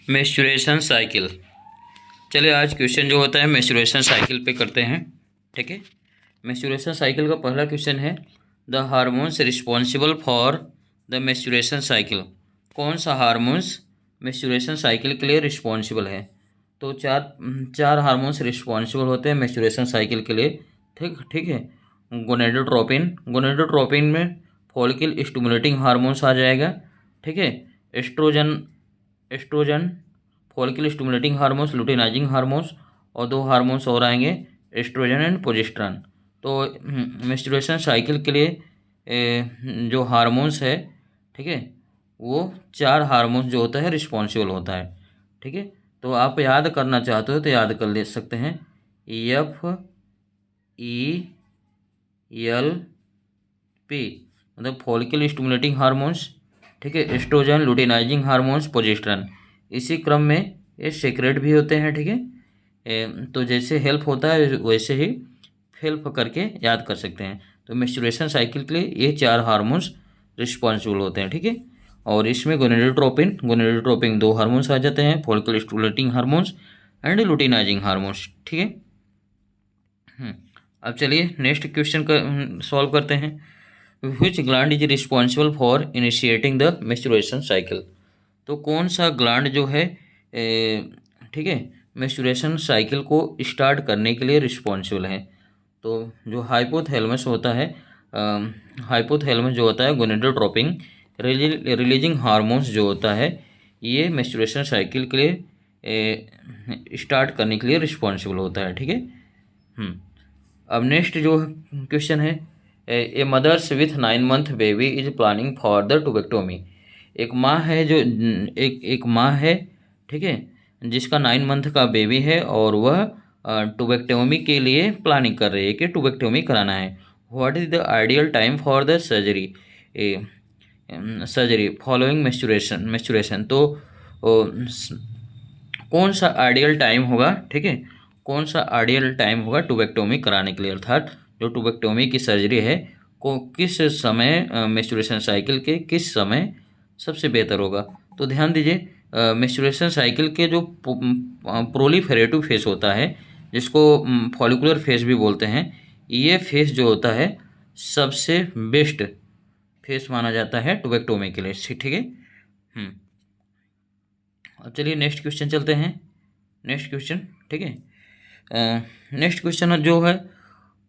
Menstruation cycle. चलिए आज question जो होता है मेंस्ट्रुएशन साइकिल पे करते हैं। ठीक है, मेंस्ट्रुएशन साइकिल का पहला क्वेश्चन है the hormones responsible for the menstruation cycle. कौन सा हार्मोन्स मेंस्ट्रुएशन साइकिल के लिए रिस्पॉन्सिबल है? तो चार हार्मोन्स रिस्पॉन्सिबल होते हैं मेंस्ट्रुएशन साइकिल के लिए। ठीक ठीक है, गोनेडोट्रोपिन में फॉलिकल स्टिमुलेटिंग हार्मोन्स आ जाएगा। ठीक है, oestrogen follicle stimulating hormones, luteinising hormones, और दो हार्मोन्स और आएंगे एस्ट्रोजन एंड प्रोजेस्टेरॉन। तो मेंस्ट्रुएशन साइकिल के लिए जो हार्मोन्स है, ठीक है, वो चार हार्मोन्स जो होता है रिस्पॉन्सिबल होता है। ठीक है, तो आप याद करना चाहते हो तो याद कर ले सकते हैं। FELP मतलब फॉलिकल स्टिमुलेटिंग हार्मोन्स, ठीक है, एस्ट्रोजन, लुटेनाइजिंग हार्मोन्स, प्रोजेस्टेरॉन। इसी क्रम में ये सीक्रेट भी होते हैं। ठीक है, तो जैसे हेल्प होता है वैसे ही हेल्प करके याद कर सकते हैं। तो मेंस्ट्रुएशन साइकिल के लिए ये चार हार्मोन्स रिस्पॉन्सिबल होते हैं। ठीक है, और इसमें गोनेडोट्रोपिन दो हार्मोन्स आ जाते हैं, follicle stimulating hormones and luteinising hormones. ठीक है, अब चलिए नेक्स्ट क्वेश्चन का सॉल्व करते हैं। विच gland is responsible for initiating the menstruation cycle. तो कौन सा ग्लैंड जो है ठीक है मेंस्ट्रुएशन साइकिल को स्टार्ट करने के लिए रिस्पॉन्सिबल है? तो जो हाइपोथैलेमस होता है, हाइपोथैलेमस जो होता है गोनेडोट्रोपिन रिलीजिंग हार्मोन्स जो होता है, ये मेंस्ट्रुएशन साइकिल के लिए स्टार्ट करने के लिए रिस्पॉन्सिबल होता है। ठीक है, अब नेक्स्ट जो क्वेश्चन है, a mothers with 9 month baby is planning for the tubectomy. एक माँ है जो एक माँ है, ठीक है, जिसका 9 मंथ का बेबी है और वह टुबेक्टोमी के लिए प्लानिंग कर रही है कि टुबेक्टोमी कराना है। What is the ideal time for the surgery following menstruation. तो कौन सा आइडियल टाइम होगा? ठीक है, कौन सा आइडियल टाइम होगा टुबेक्टोमी कराने के लिए, अर्थात जो टुबेक्टोमी की सर्जरी है को किस समय मेंस्ट्रुएशन साइकिल के किस समय सबसे बेहतर होगा? तो ध्यान दीजिए, मेंस्ट्रुएशन साइकिल के जो प्रोलिफेरेटिव फेस होता है, जिसको फॉलिकुलर फेस भी बोलते हैं, ये फेस जो होता है सबसे बेस्ट फेस माना जाता है टुबेक्टोमी के लिए। ठीक है, अब चलिए नेक्स्ट क्वेश्चन चलते हैं। नेक्स्ट क्वेश्चन, ठीक है, नेक्स्ट क्वेश्चन जो है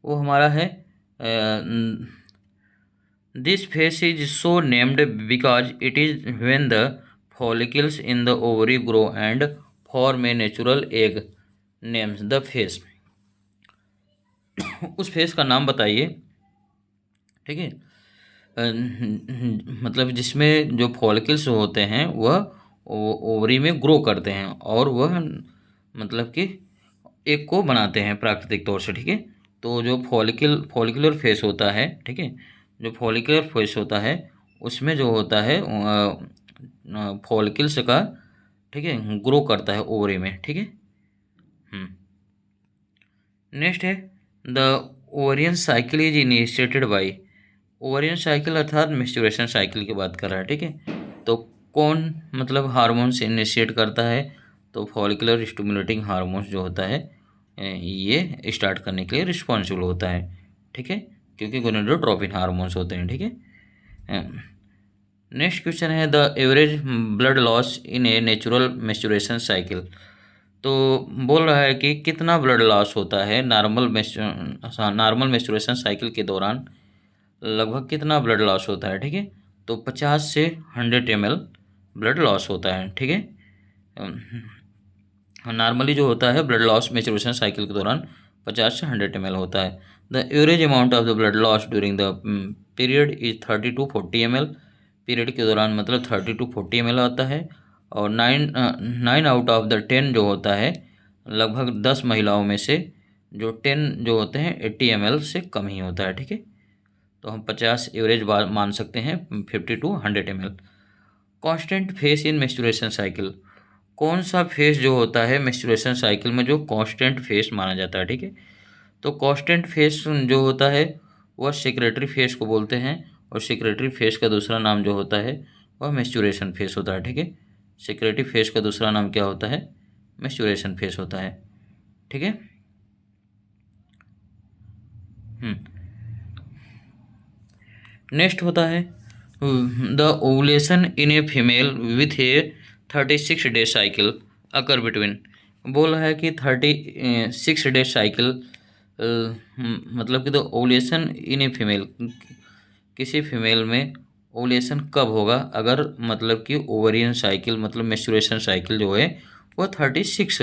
वो हमारा है this face is so named because it is when the follicles in the ovary grow and form a natural egg names the face. उस फेस का नाम बताइए। ठीक है, मतलब जिसमें जो फॉलिकल्स होते हैं वह ओवरी में ग्रो करते हैं और वह मतलब कि एक को बनाते हैं प्राकृतिक तौर से। ठीक है, तो जो फॉलिकुलर फेस होता है, ठीक है, जो फॉलिकुलर फेस होता है उसमें जो होता है फॉलिकल्स का, ठीक है, ग्रो करता है ओवरी में। ठीक है, नेक्स्ट है the ovarian cycle is initiated by. Ovarian cycle अर्थात मेंस्ट्रुएशन साइकिल की बात कर रहा है। ठीक है, तो कौन मतलब हार्मोन से इनिशिएट करता है? तो फॉलिकुलर स्टिमुलेटिंग हार्मोन्स जो होता है ये स्टार्ट करने के लिए रिस्पॉन्सिबल होता है। ठीक है, क्योंकि गोनेडोट्रोपिन हार्मोन्स होते हैं। ठीक है, नेक्स्ट क्वेश्चन है the average blood loss in a natural menstruation cycle. तो बोल रहा है कि कितना ब्लड लॉस होता है नॉर्मल मेंस्ट्रुएशन साइकिल के दौरान, लगभग कितना ब्लड लॉस होता है? ठीक है, तो 50 से 100 ml ब्लड लॉस होता है। ठीक है, नॉर्मली जो होता है ब्लड लॉस मेंस्ट्रुएशन साइकिल के दौरान 50 से 100 ml होता है। The average amount of the blood loss during the period is 30 to 40 ml। Period के दौरान मतलब 30 to 40 ml आता है। और 9 आउट ऑफ द 10 जो होता है, लगभग 10 महिलाओं में से जो 10 जो होते हैं 80 ml से कम ही होता है। ठीक है, तो हम 50 एवरेज मान सकते हैं, 50 to 100 ml। Constant face in menstruation cycle. कौन सा फेस जो होता है मेंस्ट्रुएशन साइकिल में जो कांस्टेंट फेस माना जाता है? ठीक है, तो कांस्टेंट फेस जो होता है वह सेक्रेटरी फेस को बोलते हैं, और सेक्रेटरी फेस का दूसरा नाम जो होता है वह मेंस्ट्रुएशन फेस होता है। ठीक है, सेक्रेटरी फेज का दूसरा नाम क्या होता है? मैच्योरेशन फेज होता है। ठीक है। नेक्स्ट होता है the ovulation in a female with A 36 day cycle occur between. बोल रहा है कि 36 डे साइकिल, मतलब कि the ovulation in a female, किसी फीमेल में ओवुलेशन कब होगा अगर मतलब कि ओवरियन साइकिल मतलब मेंस्ट्रुएशन साइकिल जो है वो 36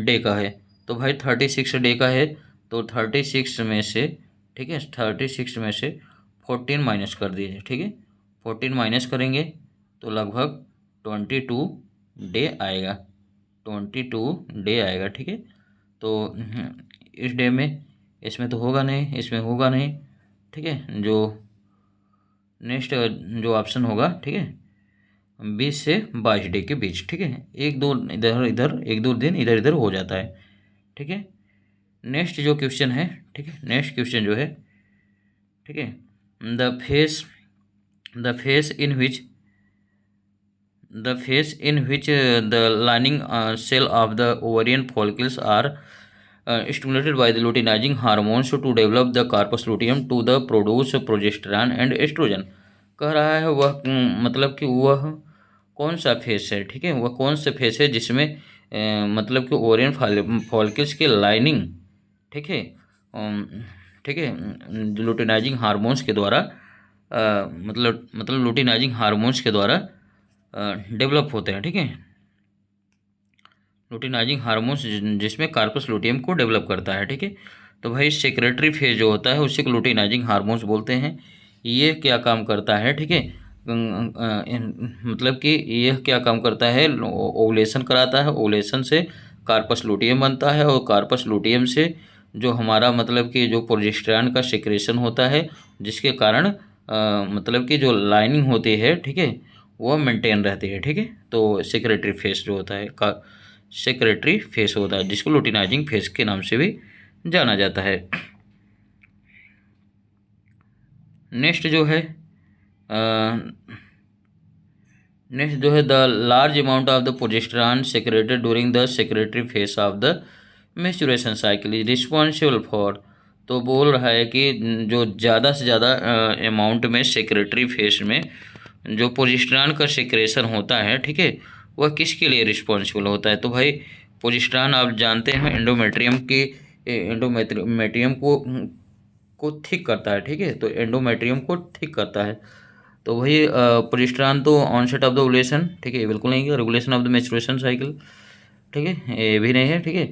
डे का है। तो भाई 36 डे का है तो 36 में से, ठीक है, 36 में से 14 माइनस कर दीजिए। ठीक है, 14 माइनस करेंगे तो लगभग 22 डे आएगा, 22 डे आएगा। ठीक है, तो इस डे में इसमें तो होगा नहीं, इसमें होगा नहीं। ठीक है, जो नेक्स्ट जो ऑप्शन होगा, ठीक है, 20 से 22 डे के बीच। ठीक है, एक दो इधर इधर, एक दो दिन इधर इधर हो जाता है। ठीक है, नेक्स्ट जो क्वेश्चन है, ठीक है, नेक्स्ट क्वेश्चन जो है, ठीक है, the phase in which the lining cell of the ovarian follicles are stimulated by the luteinizing hormones to develop the corpus luteum to the produce progesterone and estrogen। कह रहा है वह मतलब कि वह कौन सा फेस है, ठीक है, वह कौन सा फेस है जिसमें मतलब कि ओवरियन फॉलिकल्स के लाइनिंग, ठीक है, ठीक है, लुटिनाइजिंग हार्मोन्स के द्वारा मतलब लुटिनाइजिंग हार्मोन्स के द्वारा डेवलप होते हैं। ठीक है, लुटिनाइजिंग हार्मोन्स जिसमें कार्पस लुटियम को डेवलप करता है। ठीक है, तो भाई सेक्रेटरी फेज जो होता है उसी को लुटिनाइजिंग हार्मोन्स बोलते हैं। ये क्या काम करता है, ठीक है, मतलब कि यह क्या काम करता है, ओवुलेशन कराता है, ओवुलेशन से कार्पस लुटियम बनता है और कार्पस लुटियम से जो हमारा मतलब कि जो प्रोजेस्टेरॉन का सिक्रेशन होता है जिसके कारण मतलब कि जो लाइनिंग होती है, ठीक है, वो मेंटेन रहती है। ठीक है, तो सेक्रेटरी फेस जो होता है का सेक्रेटरी फेस होता है जिसको लुटिनाइजिंग फेस के नाम से भी जाना जाता है। नेक्स्ट जो है the large amount of the progesterone secreted during the secretary face of the menstruation cycle is responsible for. तो बोल रहा है कि जो ज़्यादा से ज़्यादा अमाउंट में सेक्रेटरी फेस में जो प्रोजेस्टेरॉन का सेक्रेशन होता है, ठीक है, वह किसके लिए रिस्पॉन्सिबल होता है? तो भाई प्रोजेस्टेरॉन आप जानते हैं एंडोमेट्रियम को ठीक करता है। ठीक है, तो एंडोमेट्रियम को ठीक करता है। तो वही प्रोजेस्टेरॉन तो ऑनसेट ऑफ द ओवुलेशन, ठीक है, बिल्कुल नहीं है, regulation of the menstruation cycle, ठीक है, ये भी नहीं है। ठीक है,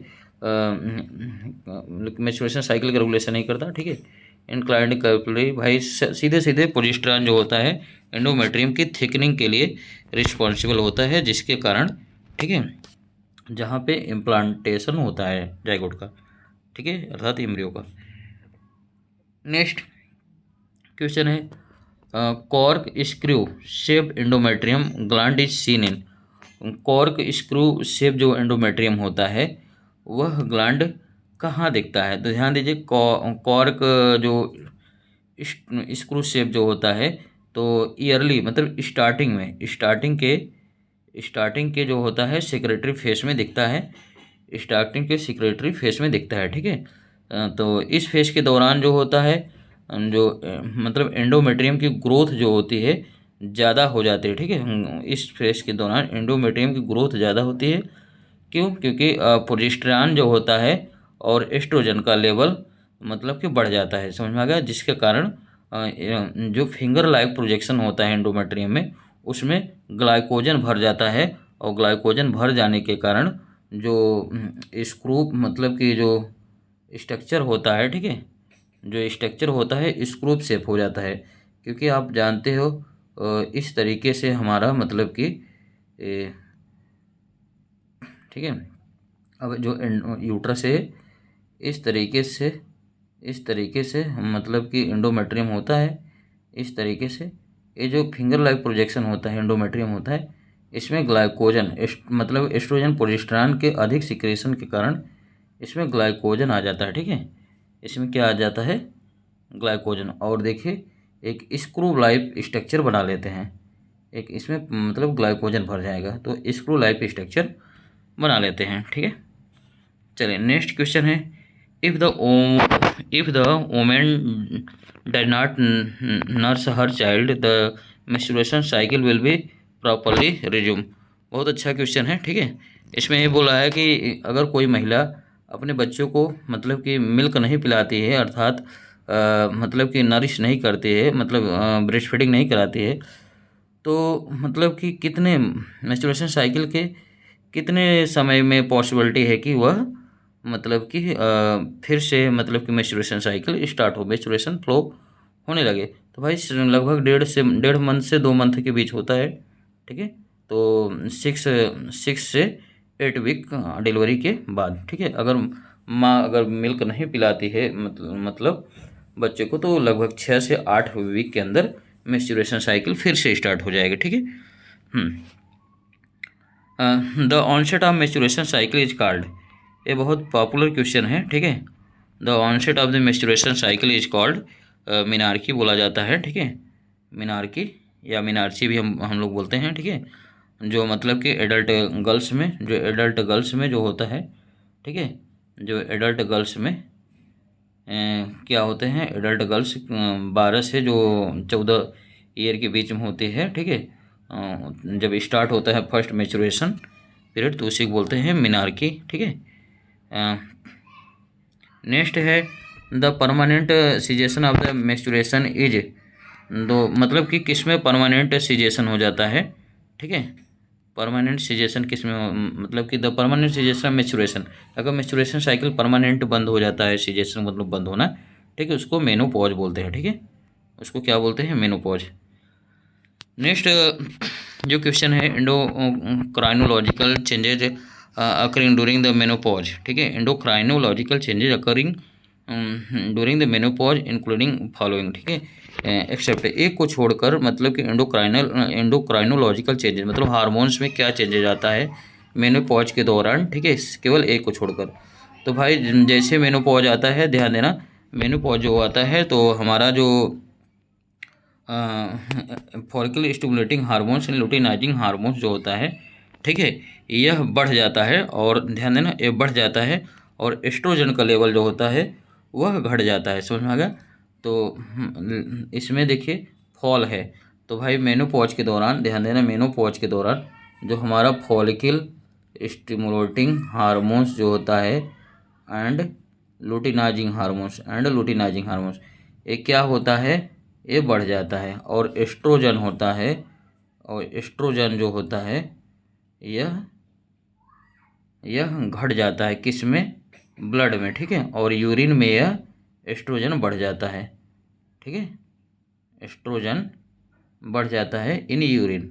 मेंस्ट्रुएशन साइकिल का रेगुलेशन नहीं करता। ठीक है, इंक्लाइंड कैपिलरी भाई सीधे सीधे प्रोजेस्टेरॉन जो होता है एंडोमेट्रियम की थिकनिंग के लिए रिस्पॉन्सिबल होता है जिसके कारण, ठीक है, जहाँ पे इम्प्लांटेशन होता है जाइगोट का, ठीक है, अर्थात एम्ब्रियो का। नेक्स्ट क्वेश्चन है cork screw shaped endometrium gland is seen in. Cork screw shape जो एंडोमेट्रियम होता है वह ग्लैंड कहाँ दिखता है? तो ध्यान दीजिए, कॉर्क जो स्क्रू शेप जो होता है तो ईयरली मतलब स्टार्टिंग के जो होता है सेक्रेटरी फेस में दिखता है, स्टार्टिंग के सेक्रेटरी फेस में दिखता है। ठीक है, तो इस फेस के दौरान जो होता है जो मतलब एंडोमेट्रियम की ग्रोथ जो होती है ज़्यादा हो जाती है। ठीक है, इस फेस के दौरान एंडोमेट्रियम की ग्रोथ ज़्यादा होती है। क्यों? क्योंकि प्रोजेस्टेरॉन जो होता है और एस्ट्रोजन का लेवल मतलब कि बढ़ जाता है, समझ में आ गया, जिसके कारण जो फिंगर लाइक प्रोजेक्शन होता है एंडोमेट्रियम में उसमें ग्लाइकोजन भर जाता है और ग्लाइकोजन भर जाने के कारण जो स्क्रू मतलब कि जो स्ट्रक्चर होता है, ठीक है, जो स्ट्रक्चर होता है स्क्रू शेप हो जाता है। क्योंकि आप जानते हो इस तरीके से हमारा मतलब कि ठीक है, अब जो यूट्रस है इस तरीके से मतलब कि एंडोमेट्रियम होता है, इस तरीके से ये जो फिंगर लाइक प्रोजेक्शन होता है एंडोमेट्रियम होता है इसमें ग्लाइकोजन मतलब एस्ट्रोजन प्रोजेस्टेरॉन के अधिक सिक्रेशन के कारण इसमें ग्लाइकोजन आ जाता है। ठीक है, इसमें क्या आ जाता है? ग्लाइकोजन। और देखिए एक स्क्रू लाइक स्ट्रक्चर बना लेते हैं, एक इसमें मतलब ग्लाइकोजन भर जाएगा, तो स्क्रू लाइफ स्ट्रक्चर बना लेते हैं। ठीक है, चलिए नेक्स्ट क्वेश्चन है, if the women does not nurse her child the menstruation cycle will be properly resume. बहुत अच्छा क्वेश्चन है। ठीक है, इसमें ये बोला है कि अगर कोई महिला अपने बच्चों को मतलब कि मिल्क नहीं पिलाती है, अर्थात मतलब कि नरिश नहीं करती है, मतलब ब्रेस्ट फीडिंग नहीं कराती है, तो मतलब कि कितने मेंस्ट्रुएशन साइकिल के कितने समय में पॉसिबिलिटी है कि वह मतलब कि फिर से मतलब कि मेंस्ट्रुएशन साइकिल स्टार्ट हो, मेंस्ट्रुएशन फ्लो होने लगे। तो भाई लगभग 1.5 से 2 मंथ के बीच होता है। ठीक है, तो 6 से 8 वीक डिलीवरी के बाद। ठीक है, अगर माँ अगर मिल्क नहीं पिलाती है मतलब बच्चे को, तो लगभग 6 से 8 वीक के अंदर मेंस्ट्रुएशन साइकिल फिर से स्टार्ट हो जाएगी। ठीक है, the onset of menstruation cycle is called, ये बहुत पॉपुलर क्वेश्चन है। ठीक है, the onset of the menstruation cycle is called, menarche बोला जाता है। ठीक है, मिनार्की या मिनार्ची भी हम लोग बोलते हैं। ठीक है, जो मतलब कि एडल्ट गर्ल्स में जो होता है। ठीक है, जो एडल्ट गर्ल्स में क्या होते हैं, एडल्ट गर्ल्स 12 से जो 14 ईयर के बीच में होती है। ठीक है, जब स्टार्ट होता है फर्स्ट मेंस्ट्रुएशन पीरियड, तो उसी को बोलते हैं मिनार्की। ठीक है, नेक्स्ट है the permanent cessation of the menstruation is, दो मतलब कि किस में परमानेंट सीजेशन हो जाता है। ठीक है, परमानेंट सीजेशन किस में मतलब कि द परमानेंट सीजेशन मेंस्ट्रुएशन, अगर मेंस्ट्रुएशन साइकिल परमानेंट बंद हो जाता है, सीजेशन मतलब बंद होना। ठीक है, उसको मेनोपॉज बोलते हैं। ठीक है, उसको क्या बोलते हैं, मेनोपॉज। नेक्स्ट जो क्वेश्चन है, endocrinological changes occurring during the menopause. ठीक है, endocrinological changes occurring during the menopause including following. ठीक है, एक्सेप्ट, एक को छोड़कर, मतलब कि एंडोक्राइनोलॉजिकल चेंजेस मतलब हार्मोन्स में क्या चेंजेज आता है मेनोपॉज के दौरान। ठीक है, केवल एक को छोड़कर। तो भाई जैसे मेनोपॉज आता है, ध्यान देना, मेनोपॉज जो आता है तो हमारा जो follicle stimulating hormones, luteinising hormones जो होता है, ठीक है, यह बढ़ जाता है। और ध्यान देना, ये बढ़ जाता है, और एस्ट्रोजन का लेवल जो होता है वह घट जाता है। समझ में आ गया। तो इसमें देखिए फॉल है, तो भाई मेनोपॉज के दौरान, ध्यान देना, मेनोपॉज के दौरान जो हमारा फॉलिकल स्टिमुलेटिंग हार्मोन्स जो होता है एंड लुटिनाइजिंग हार्मोन्स ये क्या होता है, ये बढ़ जाता है। और एस्ट्रोजन होता है, और एस्ट्रोजन जो होता है यह घट जाता है, किस में, ब्लड में। ठीक है, और यूरिन में यह एस्ट्रोजन बढ़ जाता है। ठीक है, एस्ट्रोजन बढ़ जाता है इन यूरिन।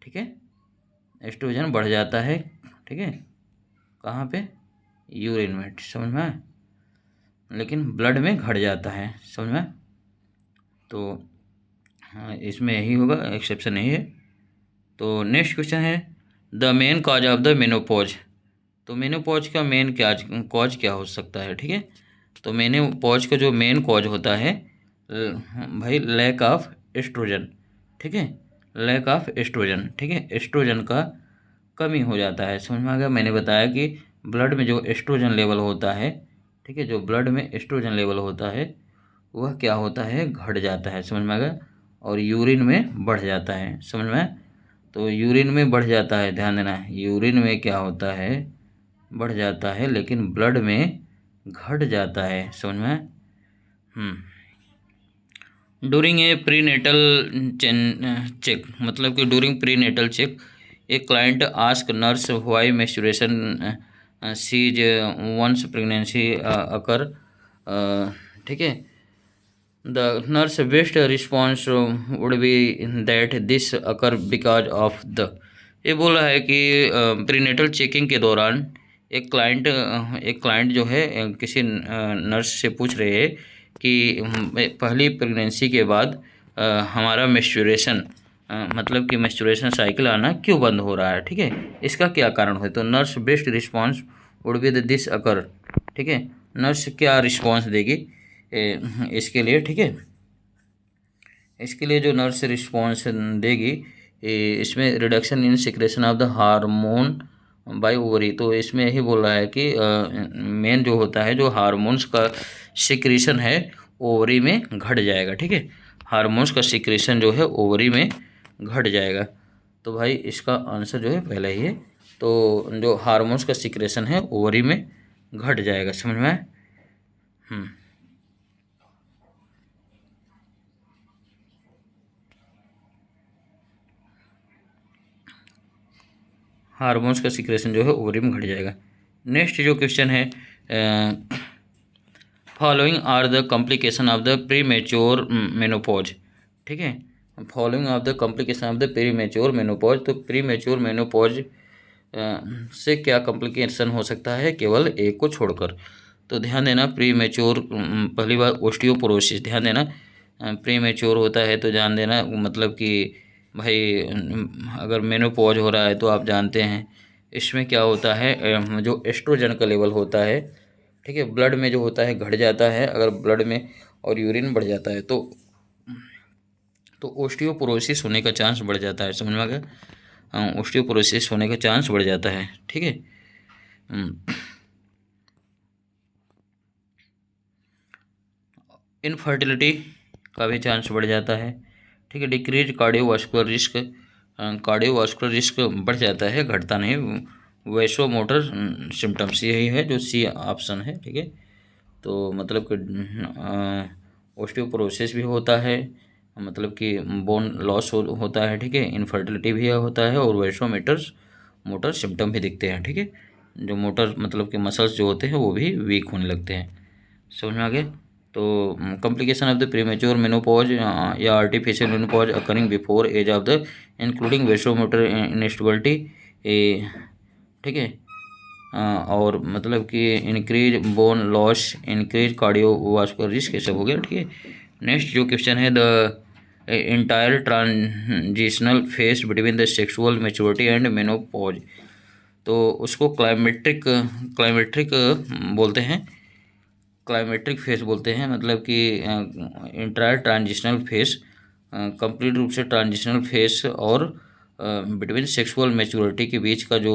ठीक है, एस्ट्रोजन बढ़ जाता है। ठीक है, कहाँ पे, यूरिन में। समझ में आया? लेकिन ब्लड में घट जाता है। समझ में? तो हाँ, इसमें यही होगा, एक्सेप्शन नहीं है। तो नेक्स्ट क्वेश्चन है, the main cause of the menopause. तो मेनोपॉज का मेन कॉज क्या हो सकता है। ठीक है, तो मेनोपॉज का जो मेन कॉज होता है भाई लैक ऑफ एस्ट्रोजन। ठीक है, लैक ऑफ एस्ट्रोजन। ठीक है, एस्ट्रोजन का कमी हो जाता है। समझ में आ गया। मैंने बताया कि ब्लड में जो एस्ट्रोजन लेवल होता है, ठीक है, जो ब्लड में एस्ट्रोजन लेवल होता है वह क्या होता है, घट जाता है। समझ में आ गया। और यूरिन में बढ़ जाता है। समझ में आया? तो यूरिन में बढ़ जाता है, ध्यान देना, यूरिन में क्या होता है, बढ़ जाता है, लेकिन ब्लड में घट जाता है। समझ में? ड्यूरिंग ए प्रीनेटल चेक, मतलब कि during prenatal check a client ask nurse why menstruation cease once pregnancy occur. ठीक है, the nurse best response would be that this occur because of the, ये बोला है कि प्रीनेटल चेकिंग के दौरान एक क्लाइंट जो है किसी नर्स से पूछ रहे हैं कि पहली प्रेगनेंसी के बाद हमारा मेंस्ट्रुएशन मतलब कि मेंस्ट्रुएशन साइकिल आना क्यों बंद हो रहा है। ठीक है, इसका क्या कारण है। तो nurse best response would B this अकर। ठीक है, नर्स क्या रिस्पॉन्स देगी इसके लिए। ठीक है, इसके लिए जो नर्स रिस्पॉन्स देगी, इसमें reduction in secretion of the hormone by ovary. तो इसमें यही बोल रहा है कि मेन जो होता है, जो हार्मोन्स का सिक्रेशन है ओवरी में घट जाएगा। ठीक है, हार्मोन्स का सिक्रेशन जो है ओवरी में घट जाएगा। तो भाई इसका आंसर जो है पहला ही है। तो जो हार्मोन्स का सिक्रेशन है ओवरी में घट जाएगा, समझ में आया? हार्मोन्स का सिक्रेशन जो है ओवरी में घट जाएगा। नेक्स्ट जो क्वेश्चन है, following are the complication of the premature menopause. ठीक है, following of the complication of the premature menopause. तो प्री मेच्योर मेनोपॉज से क्या कॉम्प्लिकेशन हो सकता है, केवल एक को छोड़कर। तो ध्यान देना, प्री मेच्योर, पहली बार ओस्टियोपोरोसिस, ध्यान देना, प्री मेच्योर होता है तो जान देना, मतलब कि भाई अगर मेनोपॉज हो रहा है तो आप जानते हैं इसमें क्या होता है, जो एस्ट्रोजन का लेवल होता है, ठीक है, ब्लड में जो होता है घट जाता है। अगर ब्लड में और यूरिन बढ़ जाता है तो ओस्टियोपोरोसिस होने का चांस बढ़ जाता है, समझ में आ गया? ओस्टियोपोरोसिस होने का चांस बढ़ जाता है। ठीक है, इनफर्टिलिटी का भी चांस बढ़ जाता है। ठीक है, decrease cardiovascular risk, cardiovascular risk बढ़ जाता है, घटता नहीं। वैसो मोटर सिम्टम्स यही है जो सी ऑप्शन है। ठीक है, तो मतलब कि ओस्टियोपोरोसिस भी होता है, मतलब कि बोन लॉस होता है। ठीक है, इनफर्टिलिटी भी होता है और वैसो मोटर सिम्टम भी दिखते हैं। ठीक है, जो मोटर मतलब कि मसल्स जो होते हैं वो भी वीक होने लगते हैं, समझ में आ गया? तो complication of the premature menopause या artificial menopause occurring before age of the including vasomotor instability. ठीक है, और मतलब कि increase bone loss, increase cardiovascular risk, ये सब हो गया। ठीक है, नेक्स्ट जो क्वेश्चन है, the entire transitional phase between the sexual maturity and menopause. तो उसको क्लाइमेट्रिक बोलते हैं, क्लाइमेट्रिक फेज बोलते हैं, मतलब कि इंटायर ट्रांजिशनल फेज, कंप्लीट रूप से ट्रांजिशनल फेज और बिटवीन सेक्सुअल मैच्योरिटी के बीच का जो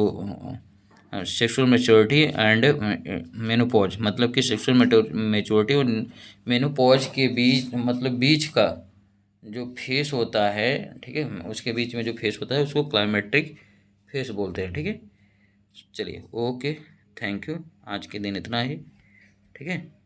सेक्सुअल मैच्योरिटी एंड मेनोपॉज, मतलब कि सेक्सुअल मैच्योरिटी और मेनोपॉज के बीच, मतलब बीच का जो फेस होता है, ठीक है, उसके बीच में जो फेस होता है उसको क्लाइमेट्रिक फेस बोलते हैं। ठीक है, चलिए, ओके, थैंक यू, आज के दिन इतना ही। ठीक है।